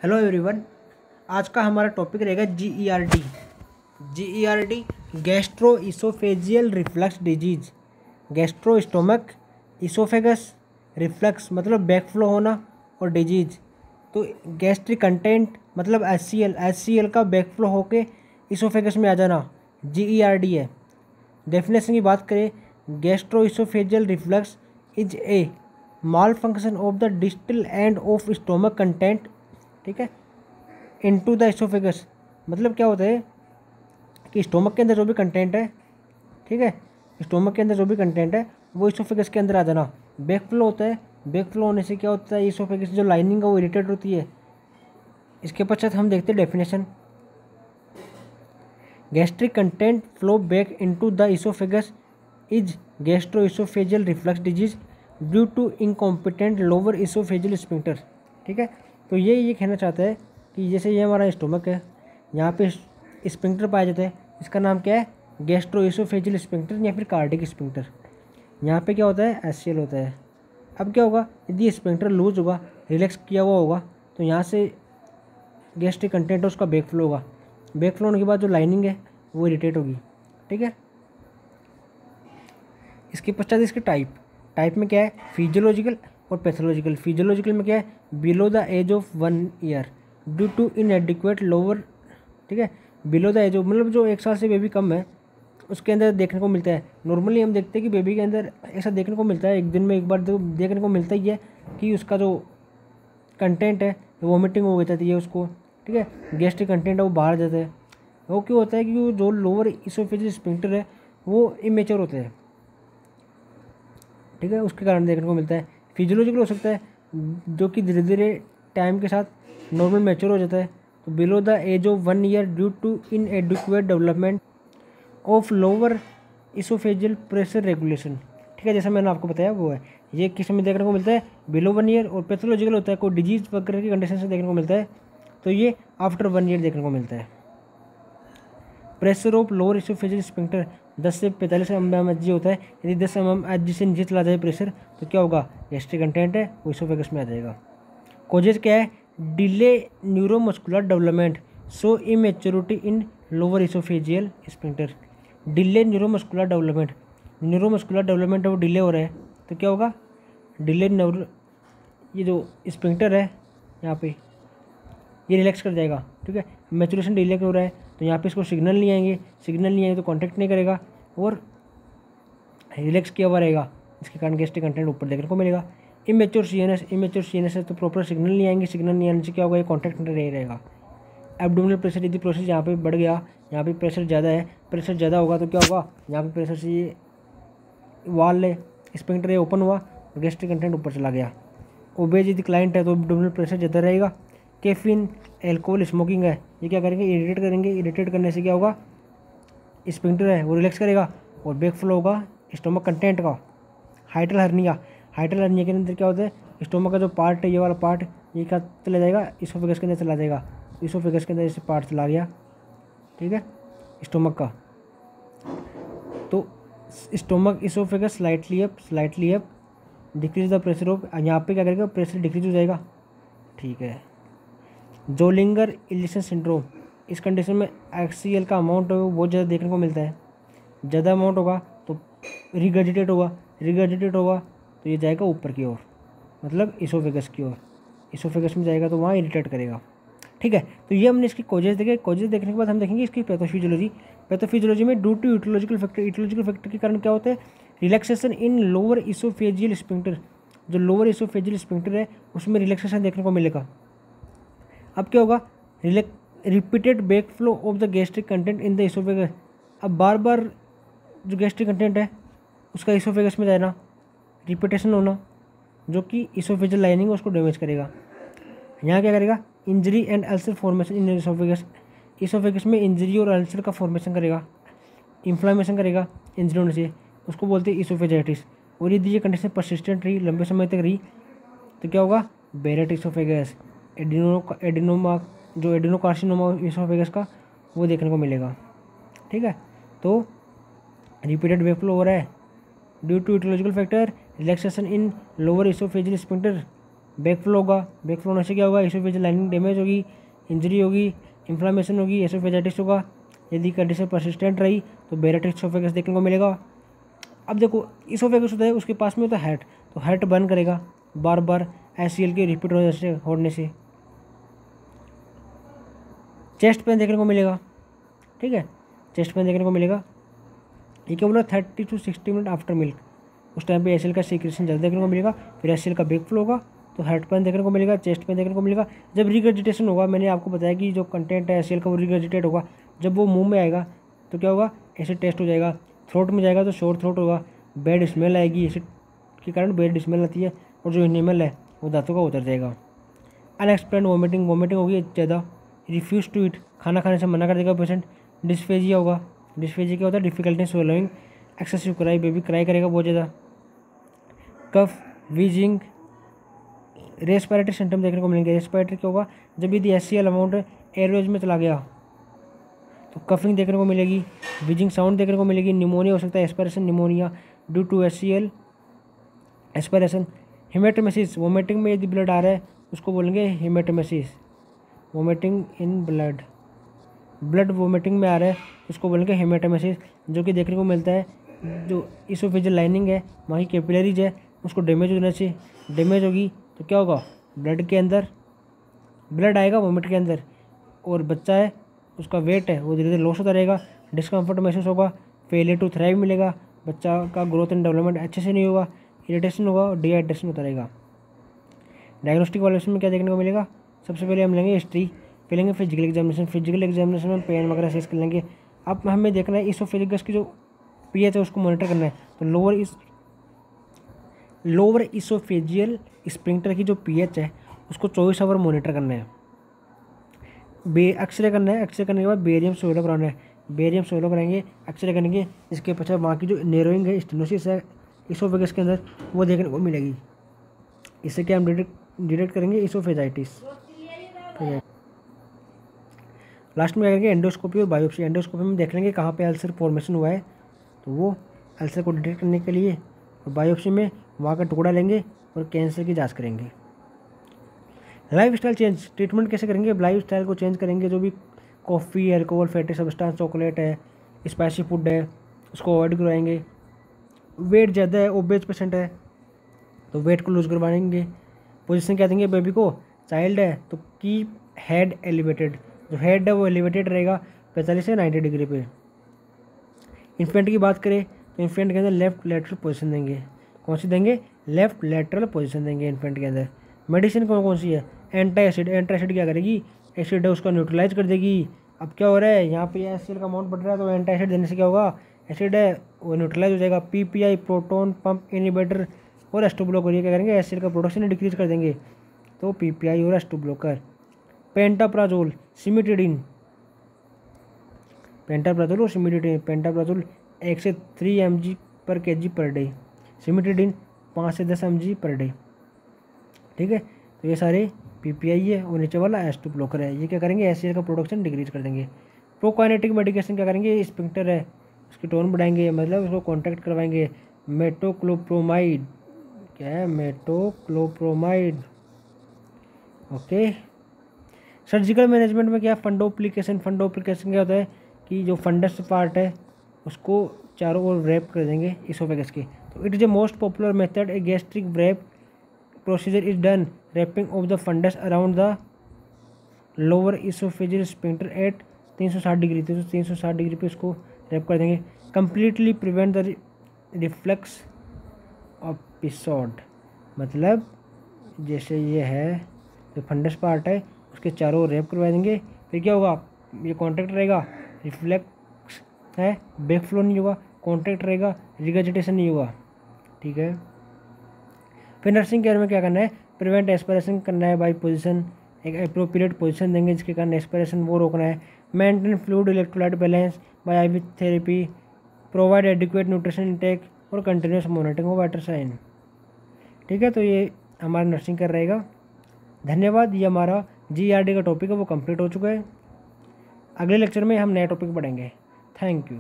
Hello everyone. आज का हमारा टॉपिक रहेगा GERD। GERD gastro esophageal reflux disease. Gastro stomach, oesophagus, reflux मतलब बैकफ्लो होना, और डिजीज तो गैस्ट्रिक कंटेंट मतलब HCl का बैकफ्लो होके इसोफेगस में आ जाना GERD है। डेफिनेशन की बात करें, gastro esophageal reflux is a mall function of the distal end of stomach content, ठीक है, इनटू द इसोफेगस। मतलब क्या होता है कि स्टोमक के अंदर जो भी कंटेंट है, ठीक है, स्टोमक के अंदर जो भी कंटेंट है वो इसोफेगस के अंदर आ जाना। बैक फ्लो होता है, बैक फ्लो होने से क्या होता है, इसोफेगस जो लाइनिंग है वो इरिटेट होती है। इसके पश्चात हम देखते हैं definition. Gastric content flow back into the esophagus is gastro esophageal reflux disease due to incompetent lower esophageal sphincter, ठीक है। तो ये कहना चाहता है कि जैसे ये हमारा स्टोमक है, यहाँ पे स्फिंक्टर पाया जाता है, इसका नाम क्या है, गैस्ट्रो इसोफेजियल स्फिंक्टर या फिर कार्डिक स्फिंक्टर। यहाँ पे क्या होता है, HCl होता है। अब क्या होगा, यदि स्फिंक्टर लूज होगा, रिलैक्स किया हुआ होगा, तो यहाँ से गैस्ट्रिक कंटेंट है उसका बैक फ्लो होगा। बैक फ्लो होने के बाद जो लाइनिंग है वो इरिटेट होगी, ठीक है। इसके पश्चात इसके टाइप में क्या है, फिजियोलॉजिकल और पैथोलॉजिकल। फिजियोलॉजिकल में क्या है, below the age of 1 year due to inadequate lower, ठीक है, बिलो द एज ऑफ मतलब जो 1 साल से बेबी कम है उसके अंदर देखने को मिलता है। नॉर्मली हम देखते हैं कि बेबी के अंदर ऐसा देखने को मिलता है, एक दिन में एक बार देखने को मिलता ही है कि उसका जो कंटेंट है वॉमिटिंग हो जाती है उसको, ठीक है, गैस्ट्रिक कंटेंट है वो बाहर जाता है। वो क्यों होता है कि जो लोअर इसोफेजियल स्फिंक्टर है वो इमेच्योर होते हैं, ठीक है, उसके कारण देखने को मिलता है। फिजियोलॉजिकल हो सकता है जो कि धीरे धीरे टाइम के साथ नॉर्मल मैच्योर हो जाता है। तो below the age of 1 year due to inadequate development of lower esophageal pressure regulation, ठीक है, जैसा मैंने आपको बताया वो है। ये किस में देखने को मिलता है, बिलो 1 ईयर। और पैथोलॉजिकल होता है कोई डिजीज वगैरह की कंडीशन से देखने को मिलता है, तो ये आफ्टर 1 ईयर देखने को मिलता है। Pressure of lower esophageal sphincter 10 से 45 mmHg होता है। यदि 10 mmHg से नीचे चला जाए प्रेशर तो क्या होगा, गैस्ट्रिक कंटेंट है वो इसोफेगस में आ जाएगा। कोजेज क्या है, delay neuromuscular development so immaturity इन lower esophageal sphincter. Delay neuromuscular development है वो डिले हो रहा है, तो क्या होगा, डिले ये जो स्फिंक्टर है यहाँ पे ये रिलैक्स कर जाएगा, ठीक है। मैचुरेशन डिले हो रहा है तो यहाँ पे इसको सिग्नल नहीं आएंगे तो कॉन्टैक्ट नहीं करेगा और रिलैक्स किया हुआ रहेगा, इसके कारण गैस्ट्रिक कंटेंट ऊपर देखने को मिलेगा। इमेच्योर सीएनएस है तो प्रॉपर सिग्नल नहीं आने से क्या होगा, ये कॉन्टैक्ट नहीं रहेगा। एब्डोमिनल प्रेशर, यदि प्रेशर यहाँ पे बढ़ गया, यहाँ पे प्रेशर ज़्यादा होगा तो क्या होगा, यहाँ पे प्रेशर से ये वाल है स्फिंक्टर ओपन हुआ और गैस्ट्रिक कंटेंट ऊपर चला गया। ओबेज यदि क्लाइंट है तो एब्डोमिनल प्रेशर ज़्यादा रहेगा। कैफीन, एल्कोहल, स्मोकिंग है, ये क्या करेंगे, इरिटेट करने से क्या होगा, स्फिंक्टर है वो रिलैक्स करेगा और बैक फ्लो होगा स्टोमक कंटेंट का। हाइड्रल हर्निया के अंदर क्या होता है, स्टोमक का जो पार्ट है ये वाला पार्ट ये क्या चला जाएगा, इसोफेगस के अंदर चला जाएगा। इसोफेगस के अंदर जैसे पार्ट चला गया, ठीक है, स्टोमक का, तो stomach oesophagus slightly up decrease the pressure of, यहाँ पे क्या करेगा, प्रेशर डिक्रीज हो जाएगा, ठीक है। जोलिंगर इलियसन सिंड्रोम, इस कंडीशन में HCl का अमाउंट है वो बहुत ज़्यादा देखने को मिलता है। ज़्यादा अमाउंट होगा तो रिगर्जिटेट होगा तो ये जाएगा ऊपर की ओर, मतलब इसोफेगस की ओर। इसोफेगस में जाएगा तो वहाँ इरिटेट करेगा, ठीक है। तो ये हमने इसकी कोजेज देखे। कोजेज देखने के बाद हम देखेंगे इसकी पैथोफिजियोलॉजी में ड्यू टू ईटियोलॉजिकल फैक्टर के कारण क्या होता है, relaxation in lower esophageal sphincter. जो लोअर इसोफेजियल स्फिंक्टर है उसमें रिलैक्सेशन देखने को मिलेगा। अब क्या होगा, repeated back flow of the gastric content in the oesophagus. अब बार बार जो गैस्ट्रिक कंटेंट है उसका इसोफेगस में जाना, रिपीटेशन होना, जो कि इसोफेजियल लाइनिंग है उसको डैमेज करेगा। यहाँ क्या करेगा, injury and ulcer formation in oesophagus में इंजरी और अल्सर का फॉर्मेशन करेगा, इन्फ्लामेशन करेगा इंजरी होने से, उसको बोलते हैं इसोफेजाइटिस। और यदि ये कंडीशन परसिस्टेंट रही, लंबे समय तक रही, तो क्या होगा, बेरेट इसोफेगस, एडिनोकार्सिनोमा इसोफेगस का वो देखने को मिलेगा, ठीक है। तो रिपीटेड बैक फ्लो हो रहा है due to etiological factor, relaxation in lower esophageal sphincter, backflow होगा, बैकफ्लो होने से क्या होगा, इसोफेजियल लाइनिंग डैमेज होगी, इंजरी होगी, इन्फ्लामेशन होगी, एसोफेजाइटिस होगा। यदि कंडीशन परसिस्टेंट रही तो बेरेटिक इसोफेगस देखने को मिलेगा। अब देखो इसोफेगस होता है उसके पास में होता है हार्ट, तो हार्ट बर्न करेगा बार बार एचसीएल के रिपीट होने से। चेस्ट पेन देखने को मिलेगा, ठीक है, चेस्ट पेन देखने को मिलेगा। ये क्या बोला 30 to 60 मिनट आफ्टर मिल्क, उस टाइम पे एचसीएल का सीक्रेशन जल्दी देखने को मिलेगा। फिर एचसीएल का बैकफ्लो होगा तो हार्ट पेन देखने को मिलेगा, चेस्ट पेन देखने को मिलेगा। जब रिगर्जिटेशन होगा, मैंने आपको बताया कि जो कंटेंट है एचसीएल का वो रिगर्जिटेट होगा, जब वो मुंह में आएगा तो क्या होगा, एसिड टेस्ट हो जाएगा। थ्रोट में जाएगा तो शोर थ्रोट होगा, बैड स्मेल आएगी, एसिड के कारण बैड स्मेल आती है, और जो इनेमल है वो दांतों का उतर जाएगा। अनएक्सप्लेन वोमिटिंग, वोमिटिंग होगी ज़्यादा। रिफ्यूज़ टू ईट, खाना खाने से मना कर देगा पेशेंट। डिस्फेजिया होगा, डिस्फेजिया क्या होता है, difficulty swallowing, excessive cry, baby cry करेगा बहुत ज़्यादा। कफ, वीजिंग, रेस्पिरेटरी सिम्टम देखने को मिलेंगे। रेस्पिरेटरी क्या होगा, जब यदि एचसीएल अमाउंट एयरवेज में चला गया तो कफिंग देखने को मिलेगी, वीजिंग साउंड देखने को मिलेगी, निमोनिया हो सकता है, aspiration pneumonia due to HCl aspiration. Haematemesis, vomiting में यदि ब्लड आ रहा है उसको बोलेंगे haematemesis, vomiting in blood, blood vomiting में आ रहा है उसको बोलेंगे हेमेटोमेसिस, जो कि देखने को मिलता है जो इसोफेजियल लाइनिंग है वहाँ की कैपिलरीज है उसको डैमेज होना चाहिए। डैमेज होगी तो क्या होगा, ब्लड के अंदर ब्लड आएगा वोमिट के अंदर, और बच्चा है उसका वेट है वो धीरे धीरे लॉस होता रहेगा, डिस्कम्फर्ट महसूस होगा, फेलियर टू थ्राइव मिलेगा, बच्चा का ग्रोथ एंड डेवलपमेंट अच्छे से नहीं होगा, इरिटेशन होगा और डिहाइड्रेशन होता रहेगा। डायग्नोस्टिक वैल्यूएशन में क्या देखने को मिलेगा, सबसे पहले हम लेंगे हिस्ट्री, फिर लेंगे फिजिकल एग्जामिनेशन, फिजिकल एग्जामिनेशन में पेन वगैरह असेस कर लेंगे। अब हमें देखना है इसोफेजिगस की जो पीएच है उसको मॉनिटर करना है, तो लोअर इसोफेजियल स्पिंक्टर की जो पीएच है उसको 24 आवर मॉनिटर करना है। एक्सरे करना है, एक्सरे करने के बाद बेरियम सोलो कराना है, बेरियम सोलो कराएंगे, एक्सरे करेंगे, इसके पश्चात वहाँ की जो नेरोइंग है, स्टेनोसिस है इसोफेगस के अंदर वो देखने को मिलेगी। इससे क्या हम डिटेक्ट करेंगे, इसोफेजाइटिस। लास्ट में क्या करेंगे, एंडोस्कोपी और बायोप्सी। एंडोस्कोपी में देख लेंगे कहाँ पे अल्सर फॉर्मेशन हुआ है, तो वो अल्सर को डिटेक्ट करने के लिए, और बायोप्सी में वहाँ का टुकड़ा लेंगे और कैंसर की जांच करेंगे। लाइफ स्टाइल चेंज, ट्रीटमेंट कैसे करेंगे, लाइफ स्टाइल को चेंज करेंगे, जो भी coffee, alcohol, fatty substance, chocolate है, स्पाइसी फूड है, उसको अवॉइड करवाएंगे। वेट ज़्यादा है, ओबेज पेशेंट है तो वेट को लूज करवाएंगे। पोजीशन क्या देंगे बेबी को, चाइल्ड है तो कीप हेड एलिवेटेड, जो हेड है वो एलिवेटेड रहेगा 45 से 90 डिग्री पे। इन्फेंट की बात करें तो इन्फेंट के अंदर लेफ्ट लेटरल पोजीशन देंगे, कौन सी देंगे, लेफ्ट लेटरल पोजीशन देंगे इन्फेंट के अंदर। मेडिसिन कौन कौन सी है, एंटी एसिड, एंटी एसिड क्या करेगी, एसिड है उसको न्यूट्रलाइज कर देगी। अब क्या हो रहा है यहाँ पे एचसीएल का अमाउंट बढ़ रहा है तो एंटी एसिड देने से क्या होगा, एसिड है वो न्यूट्रलाइज हो जाएगा। पीपीआई, प्रोटोन पंप इनहिबिटर और एस्टो ब्लॉकर, ये क्या करेंगे, एचसीएल का प्रोडक्शन डिक्रीज कर देंगे, तो पीपीआई और एस्टो ब्लॉकर। पेंटाप्राजोल, सिमिटिडिन, पेंटाप्राजोल और सिमिटिडिन, पेंटाप्राजोल 1 से 3 mg/kg पर डे, सिमिटिडिन 5 से 10 mg पर डे, ठीक है। तो ये सारे पीपीआई है और नीचे वाला एस्टो ब्लॉकर है, ये क्या करेंगे, एचसीएल का प्रोडक्शन डिक्रीज कर देंगे। प्रोकाइनेटिक मेडिकेशन क्या करेंगे, स्पिंक्टर है उसकी टोन बढ़ाएंगे, मतलब उसको कॉन्ट्रैक्ट करवाएंगे। मेटोक्लोप्रोमाइड, क्या है, मेटोक्लोप्रोमाइड, ओके। सर्जिकल मैनेजमेंट में क्या, फंडोप्लिकेशन, फंडोप्लिकेशन क्या होता है कि जो फंडस पार्ट है उसको चारों ओर रैप कर देंगे इसोफेगस के, तो it is a most popular method, a gastric wrap procedure is done, wrapping of the fundus around the lower esophageal sphincter at 360 degree, तो 360 डिग्री पे उसको रैप कर देंगे। Completely prevent the reflux episode, मतलब जैसे ये है जो फंडस पार्ट है उसके चारों रैप करवा देंगे, फिर क्या होगा, ये कॉन्ट्रैक्ट रहेगा, रिफ्लेक्स है, बैकफ्लो नहीं होगा, कॉन्ट्रैक्ट रहेगा, रिगर्जिटेशन नहीं होगा, ठीक है। फिर नर्सिंग केयर में क्या करना है, प्रिवेंट एस्पिरेशन करना है बाई पोजीशन, एक एप्रोप्रिएट पोजीशन देंगे जिसके कारण एस्पिरेशन वो रोकना है। Maintain fluid electrolyte balance by IV therapy, provide adequate nutrition intake और continuous monitoring of vital sign, ठीक है। तो ये हमारा नर्सिंग कर रहेगा। धन्यवाद, ये हमारा जीआरडी का टॉपिक है वो कंप्लीट हो चुका है। अगले लेक्चर में हम नया टॉपिक पढ़ेंगे। Thank you.